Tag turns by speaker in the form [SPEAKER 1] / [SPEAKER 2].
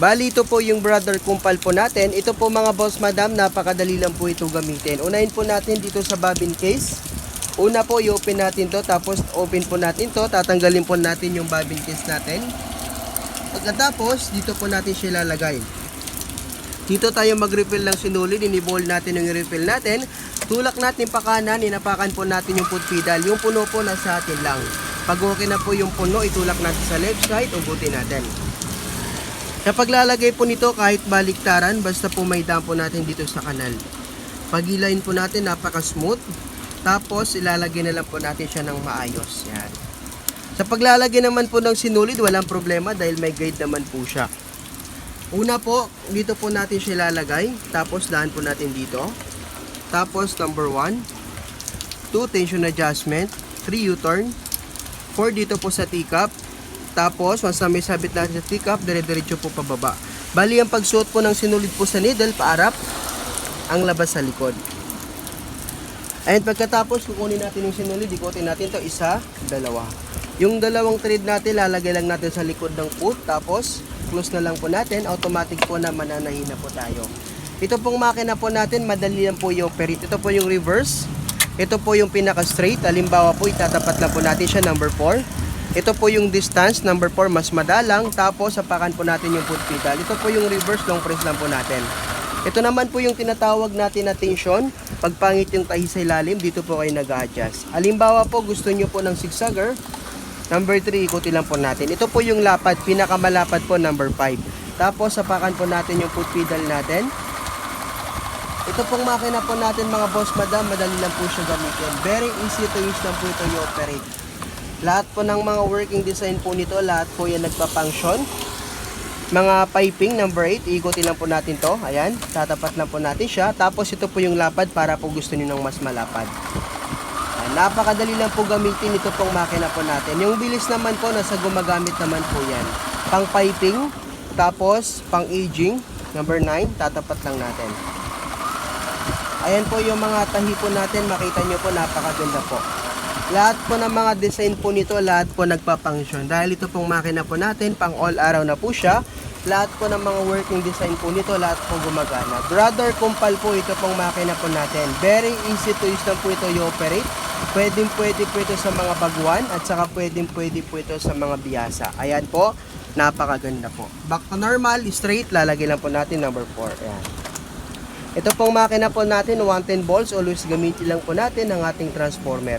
[SPEAKER 1] Bali, ito po yung brother kumpal po natin. Ito po mga boss madam, napakadali lang po ito gamitin. Unahin po natin dito sa bobbin case. Una po, i-open natin to, tapos open po natin to. Tatanggalin po natin yung bobbin case natin. Pagkatapos, dito po natin siya lalagay. Dito tayo mag-refill ng sinulid, inibol natin yung refill natin. Tulak natin pa kanan, inapakan po natin yung foot pedal. Yung puno po nasa atin lang. Pag okay na po yung puno, itulak natin sa left side, ugutin natin. Sa paglalagay po nito, kahit baliktaran, basta po may dam po natin dito sa kanal. Pagilayin po natin, napaka-smooth. Tapos, ilalagay na lang po natin siya ng maayos. Yan. Sa paglalagay naman po ng sinulid, walang problema dahil may guide naman po siya. Una po, dito po natin siya ilalagay. Tapos, daan po natin dito. Tapos, number 1. 2, tension adjustment. 3, U-turn. 4, dito po sa teacup. Tapos, once na may sabit natin sa teacup, dire-diretso po pababa. Bali, ang pagsuot po ng sinulid po sa needle, paarap, ang labas sa likod. And pagkatapos, kukunin natin yung sinulid, ikutin natin to isa, dalawa. Yung dalawang thread natin, lalagay lang natin sa likod ng foot, tapos, close na lang po natin, automatic po na mananahin na po tayo. Ito pong makina po natin, madali lang po yung operate. Ito po yung reverse. Ito po yung pinaka-straight. Halimbawa po, itatapat lang po natin siya, number 4. Ito po yung distance, number 4, mas madalang. Tapos, sapakan po natin yung foot pedal. Ito po yung reverse, long press lang po natin. Ito naman po yung tinatawag natin na tension. Pag pangit yung tahi sa ilalim, dito po kayo nag-adjust. Halimbawa po, gusto nyo po ng zigzagger, number 3, ikutin lang po natin. Ito po yung lapad, pinakamalapad po, number 5. Tapos, sapakan po natin yung foot pedal natin. Ito pong makina po natin mga boss madam, madali lang po siya gamitin. Very easy to use lang po ito i-operate. Lahat po ng mga working design po nito, lahat po yan nagpa-function. Mga piping, number 8, iikutin lang po natin to. Ayan, tatapat lang po natin siya. Tapos ito po yung lapad para po gusto niyo ng mas malapad. Ayan, napakadali lang po gamitin ito pong makina po natin. Yung bilis naman po, nasa gumagamit naman po yan. Pang piping, tapos pang aging, number 9, tatapat lang natin. Ayan po yung mga tahi po natin, makita nyo po, napakaganda po. Lahat po ng mga design po nito, lahat po nagpa-function. Dahil ito pong makina po natin, pang all araw na po siya. Lahat po ng mga working design po nito, lahat po gumagana. Brother kumpal po ito pong makina po natin. Very easy to use lang po ito i-operate. Pwede po ito sa mga baguan at saka pwede po ito sa mga biyasa. Ayan po, napakaganda po. Back to normal, straight, lalagay lang po natin number 4. Ayan. Ito pong makina po natin, 110 volts, always gamitin lang po natin ang ating transformer.